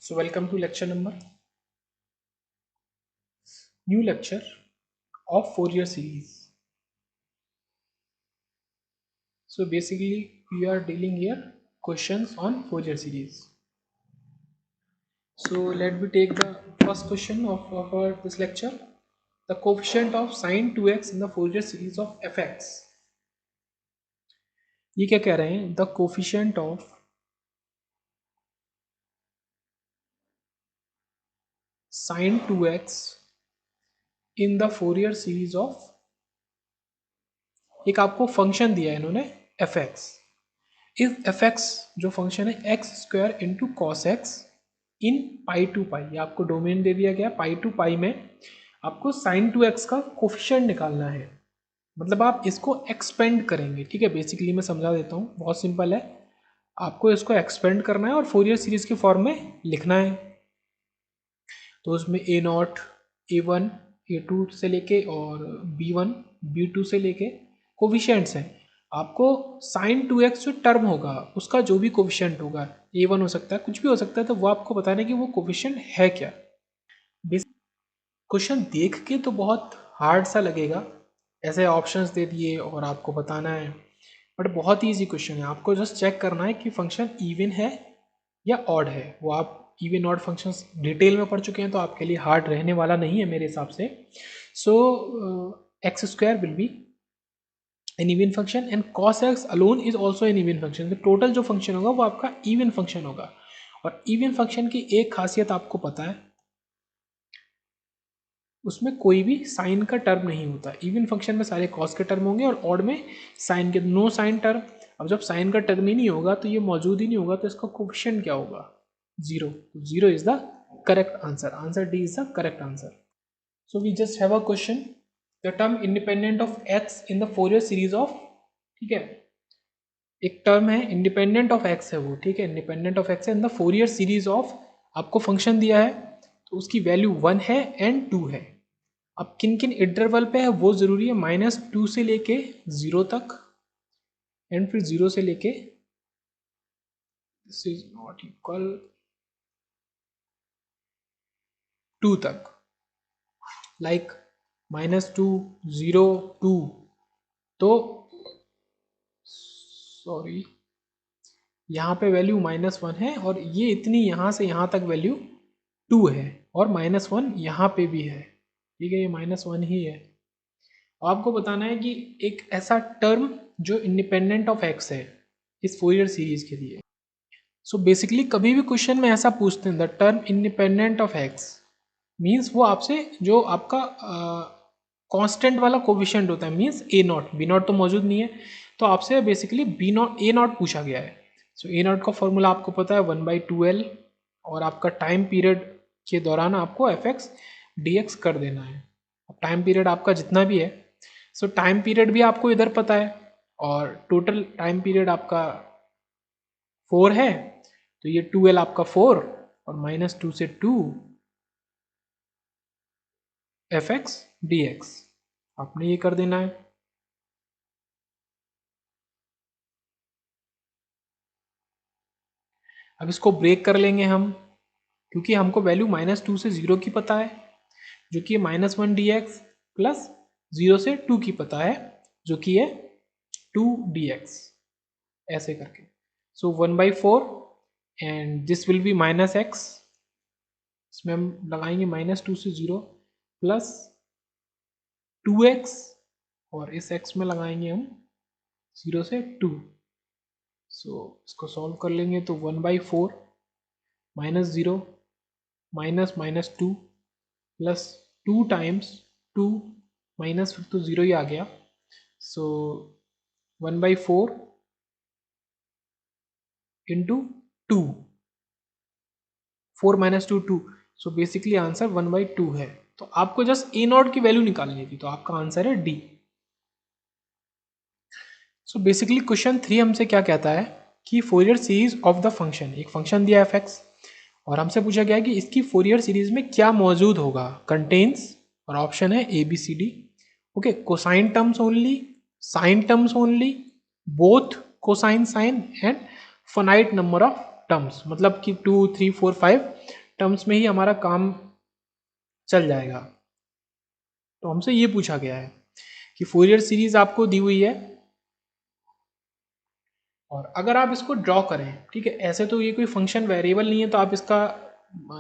So welcome to lecture number new lecture of Fourier series. So basically we are dealing here questions on Fourier series. So let me take the first question of our this lecture. The coefficient of sine 2x in the Fourier series of fx. ये क्या कह रहे हैं? The coefficient of sine 2x in the Fourier series of, एक आपको function दिया है इन्होंने fx. इस fx जो फंक्शन है x square into cos x in pi to pi, ये आपको डोमेन दे दिया गया पाई टू पाई में आपको साइन टू एक्स का कोफिशिएंट निकालना है. मतलब आप इसको एक्सपेंड करेंगे. ठीक है, बेसिकली मैं समझा देता हूँ, बहुत सिंपल है. आपको इसको एक्सपेंड करना है और फोरियर सीरीज के फॉर्म में लिखना है. तो उसमें A naught A one A two से लेके और बी वन बी टू से लेके कोफिशिएंट्स हैं. आपको साइन टू एक्स जो टर्म होगा उसका जो भी कोफिशिएंट होगा, ए वन हो सकता है, कुछ भी हो सकता है, तो वो आपको बताना है कि वो कोफिशिएंट है क्या. क्वेश्चन देख के तो बहुत हार्ड सा लगेगा, ऐसे ऑप्शंस दे दिए और आपको बताना है, बट बहुत ही ईजी क्वेश्चन है. आपको जस्ट चेक करना है कि फंक्शन इवन है या ऑड है. वो आप इवन ऑड फंक्शंस डिटेल में पढ़ चुके हैं तो आपके लिए हार्ड रहने वाला नहीं है मेरे हिसाब से. So x square will be an even function and cos x alone is also an even function. तो टोटल जो फंक्शन होगा वो आपका इवन फंक्शन होगा. और इवन फंक्शन की एक खासियत आपको पता है, उसमें कोई भी साइन का टर्म नहीं होता. इवन फंक्शन में सारे कॉस के टर्म होंगे और ऑड में साइन के, नो साइन टर्म. अब जब साइन का टर्म ही नहीं होगा तो ये मौजूद ही नहीं होगा, तो इसका कोफिशिएंट क्या होगा? Zero. Zero is the correct answer. Answer D is the correct answer. So we just have a question. The term independent of X in the Fourier series of, ठीक है, एक टर्म है इंडिपेंडेंट ऑफ एक्स है वो, ठीक है, independent of x है इन the Fourier series of. आपको फंक्शन दिया है तो उसकी वैल्यू 1 है एंड 2 है. अब किन किन इंटरवल पे है वो जरूरी है. -2 से लेके 0 तक एंड फिर 0 से लेके दिस इज नॉट इक्वल 2 तक. लाइक -2 0 2. तो सॉरी, यहाँ पे वैल्यू -1 है और ये इतनी यहाँ से यहाँ तक वैल्यू 2 है और -1 यहाँ पे भी है. ठीक है, ये -1 ही है. आपको बताना है कि एक ऐसा टर्म जो इंडिपेंडेंट ऑफ एक्स है इस फोरियर सीरीज के लिए. सो बेसिकली कभी भी क्वेश्चन में ऐसा पूछते हैं the term independent of X, means वो आपसे जो आपका कांस्टेंट वाला कोफिशिएंट होता है, means A naught. B naught तो मौजूद नहीं है, तो आपसे basically B naught A naught पूछा गया है. सो ए नॉट का फॉर्मूला आपको पता है 1/2L, और आपका टाइम पीरियड के दौरान आपको एफ एक्स डी एक्स कर देना है. अब टाइम पीरियड आपका जितना भी है, सो टाइम पीरियड भी आपको इधर पता है और टोटल टाइम पीरियड आपका 4 है, तो ये 2L आपका 4 और -2 से 2 एफ एक्स डी एक्स आपने ये कर देना है. अब इसको ब्रेक कर लेंगे हम, क्योंकि हमको वैल्यू -2 से 0 की पता है जो कि -1 dx प्लस 0 से 2 की पता है जो कि है 2 dx, ऐसे करके. सो 1/4 and this will be -x. इसमें हम लगाएंगे -2 से 0 प्लस 2x और इस x में लगाएंगे हम 0 से 2. सो इसको सॉल्व कर लेंगे तो 1/4 -0 -2 प्लस 2 टाइम्स 2 माइनस, फिर तो 0 ही आ गया. सो 1/4 इंटू 2, 4 - 2 2. सो बेसिकली आंसर 1/2 है. तो आपको जस्ट ए नॉट की वैल्यू निकालनी थी, तो आपका आंसर है डी. सो बेसिकली क्वेश्चन 3 हमसे क्या कहता है कि Fourier series of the function, एक फंक्शन दिया एफ एक्स और हमसे पूछा गया कि इसकी फोरियर सीरीज में क्या मौजूद होगा, कंटेन्स, और ऑप्शन है A B C D. Okay, cosine terms only, sine terms only, both cosine sine and finite number of terms, मतलब कि 2, 3, 4, 5 टर्म्स में ही हमारा काम चल जाएगा। तो हमसे ये पूछा गया है कि फोरियर सीरीज आपको दी हुई है और अगर आप इसको ड्रॉ करें, ठीक है, ऐसे तो ये कोई फंक्शन वेरिएबल नहीं है तो आप इसका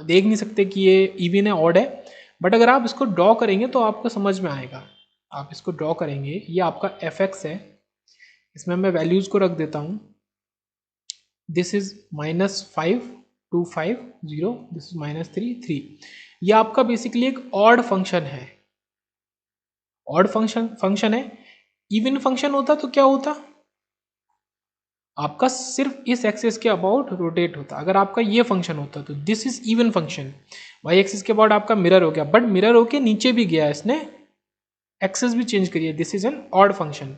देख नहीं सकते कि ये इवन है ऑड है, बट अगर आप इसको ड्रॉ करेंगे तो आपको समझ में आएगा। आप इसको ड्रॉ करेंगे, ये आपका एफ है, इसमें मैं वैल्यूज को रख देता हूँ। This is -5, 2, 5, 0, this is -3, 3। ये आपका बेसिकली एक ऑड फंक्शन है, ऑड फंक्शन है। इवन फंक्शन होता तो क्या होता, आपका सिर्फ इस एक्सिस के अबाउट रोटेट होता। अगर आपका ये फंक्शन होता तो this is even function, Y axis के अबाउट आपका मिरर हो गया, बट मिरर होके नीचे भी गया, इसने एक्सिस भी चेंज करिए। This is an odd function.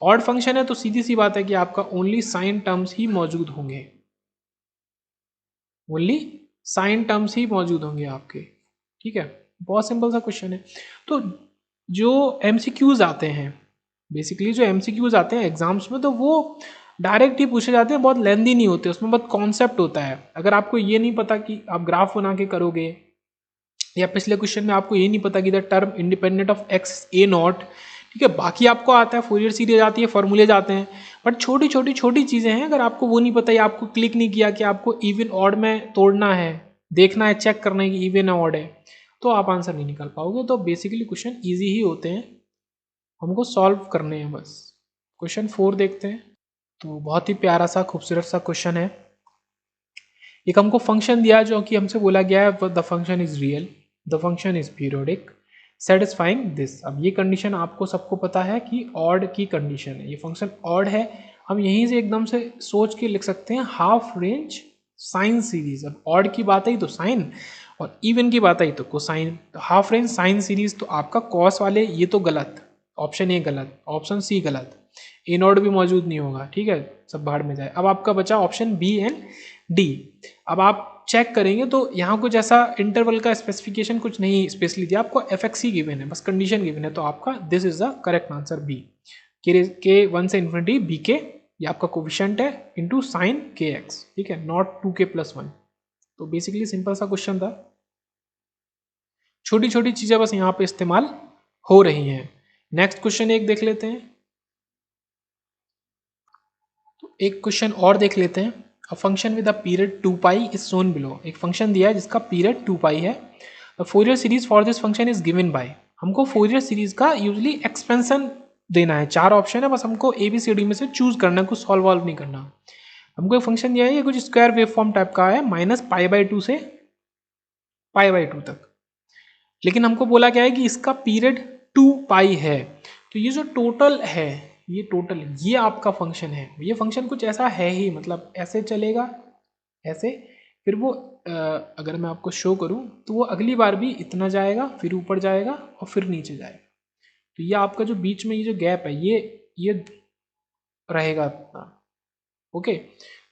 Odd function है तो सीधी सी बात है कि आपका ओनली साइन टर्म्स ही मौजूद होंगे, ओनली साइन टर्म्स ही मौजूद होंगे आपके, ठीक है। बहुत सिंपल सा क्वेश्चन है। तो जो एमसीक्यूज आते हैं, बेसिकली जो एमसीक्यूज आते हैं एग्जाम्स में, तो वो डायरेक्ट ही पूछे जाते हैं, बहुत लेंदी नहीं होते, उसमें बहुत कॉन्सेप्ट होता है। अगर आपको ये नहीं पता कि आप ग्राफ बना के करोगे, या पिछले क्वेश्चन में आपको ये नहीं पता कि the term independent of x A not, ठीक है, बाकी आपको आता है, फोरियर सीरीज आती है, फॉर्मूले जाते हैं, बट छोटी छोटी चीज़ें हैं, अगर आपको वो नहीं पता या आपको क्लिक नहीं किया कि आपको इवन ऑड में तोड़ना है, देखना है, चेक करना है कि इवन है ऑड है, तो आप आंसर नहीं निकाल पाओगे। तो बेसिकली क्वेश्चन ईजी ही होते हैं, हमको सॉल्व करने हैं बस। क्वेश्चन 4 देखते हैं। तो बहुत ही प्यारा सा खूबसूरत सा क्वेश्चन है। एक हमको फंक्शन दिया जो कि हमसे बोला गया है the function is real, the function is periodic, satisfying this. अब ये कंडीशन आपको सबको पता है कि ऑड की कंडीशन है, ये फंक्शन ऑड है। हम यहीं से एकदम से सोच के लिख सकते हैं हाफ रेंज साइन सीरीज। अब ऑड की बात आई तो साइन, और इवन की बात आई तो कोसाइन। तो हाफ रेंज साइन सीरीज, तो आपका कॉस वाले ये तो गलत, ऑप्शन ए गलत, ऑप्शन सी गलत, ए नॉट भी मौजूद नहीं होगा, ठीक है, सब बाहर में जाए। अब आपका बचा ऑप्शन बी एंड डी। अब आप चेक करेंगे तो यहाँ कुछ ऐसा इंटरवल का स्पेसिफिकेशन कुछ नहीं स्पेशली दिया, आपको एफ एक्स ही गिवन है, बस कंडीशन गिवन है। तो आपका this is the correct answer B. के 1 से इन्फिनिटी बी के, ये आपका कोफिशिएंट है, इंटू साइन के एक्स, ठीक है, नॉट 2k + 1। तो बेसिकली सिंपल सा क्वेश्चन था, छोटी छोटी चीजें बस यहाँ पे इस्तेमाल हो रही हैं। नेक्स्ट क्वेश्चन एक देख लेते हैं। तो एक क्वेश्चन और देख लेते हैं। A function with a period 2 pi is Son below. एक फंक्शन दिया है जिसका पीरियड 2 पाई है। The Fourier series for this function is given by. हमको फोरियर सीरीज का यूजली एक्सपेंशन देना है, 4 ऑप्शन है, बस हमको ABCD में से चूज करना है, कुछ सॉल्व वॉल्व नहीं करना। हमको एक फंक्शन दिया है, ये कुछ स्क्वायर वेव फॉर्म टाइप का है, -π/2 से π/2 तक। लेकिन हमको बोला क्या है कि इसका पीरियड 2 पाई है। तो ये जो टोटल है, ये टोटल, ये आपका फंक्शन है। ये फंक्शन कुछ ऐसा है ही, मतलब ऐसे चलेगा, ऐसे, फिर वो अगर मैं आपको शो करूं तो वो अगली बार भी इतना जाएगा, फिर ऊपर जाएगा और फिर नीचे जाएगा। तो ये आपका जो बीच में ये जो गैप है, ये रहेगा इतना, ओके।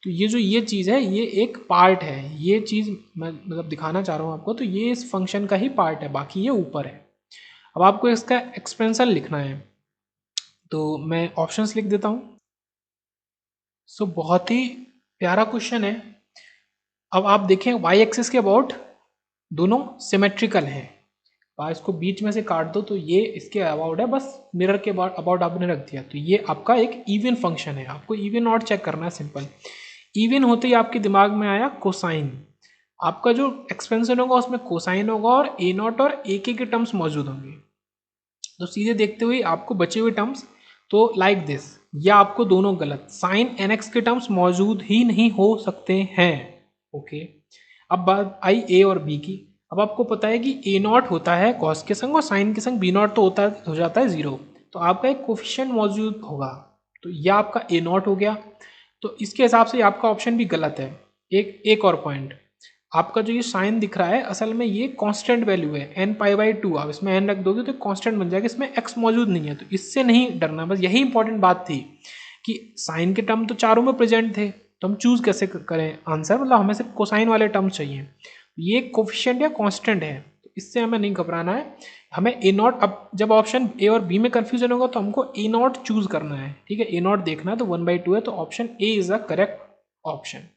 तो ये जो ये चीज़ है, ये एक पार्ट है, ये चीज़ मैं मतलब दिखाना चाह रहा हूँ आपको। तो ये इस फंक्शन का ही पार्ट है, बाकी ये ऊपर है। अब आपको इसका एक्सपेंशन लिखना है, तो मैं ऑप्शंस लिख देता हूँ। सो बहुत ही प्यारा क्वेश्चन है। अब आप देखें वाई एक्सिस के अबाउट दोनों सिमेट्रिकल हैं, इसको बीच में से काट दो तो ये इसके अबाउट है, बस मिरर के अबाउट आपने रख दिया। तो ये आपका एक इवन फंक्शन है, आपको इवन नॉट चेक करना है, सिंपल। इवन होते ही आपके दिमाग में आया कोसाइन। आपका जो एक्सपेंशन होगा उसमें कोसाइन होगा और ए नॉट और ए के टर्म्स मौजूद होंगे। तो सीधे देखते हुए आपको बचे हुए टर्म्स, तो लाइक दिस, या आपको दोनों गलत, साइन nx के टर्म्स मौजूद ही नहीं हो सकते हैं, ओके। अब बात आई ए और बी की। अब आपको पता है कि ए नॉट होता है कॉस के संग और साइन के संग, बी नॉट तो होता है, हो जाता है 0। तो आपका एक कोफिशिएंट मौजूद होगा, तो यह आपका ए नॉट हो गया। तो इसके हिसाब से आपका ऑप्शन भी गलत है। एक और पॉइंट, आपका जो ये साइन दिख रहा है असल में ये कांस्टेंट वैल्यू है, n π/2। आप इसमें n रख दोगे तो कांस्टेंट बन जाएगा, इसमें x मौजूद नहीं है, तो इससे नहीं डरना। बस यही इंपॉर्टेंट बात थी कि साइन के टर्म तो चारों में प्रेजेंट थे, तो हम चूज कैसे करें आंसर, मतलब हमें सिर्फ कोसाइन वाले टर्म्स चाहिए। ये कोफिशिएंट या कांस्टेंट है, तो इससे हमें नहीं घबराना है। हमें ए नॉट, अब जब ऑप्शन ए और बी में कंफ्यूजन होगा तो हमको ए नॉट चूज करना है, ठीक है, ए नॉट देखना है। तो 1/2 है, तो option A is the correct option.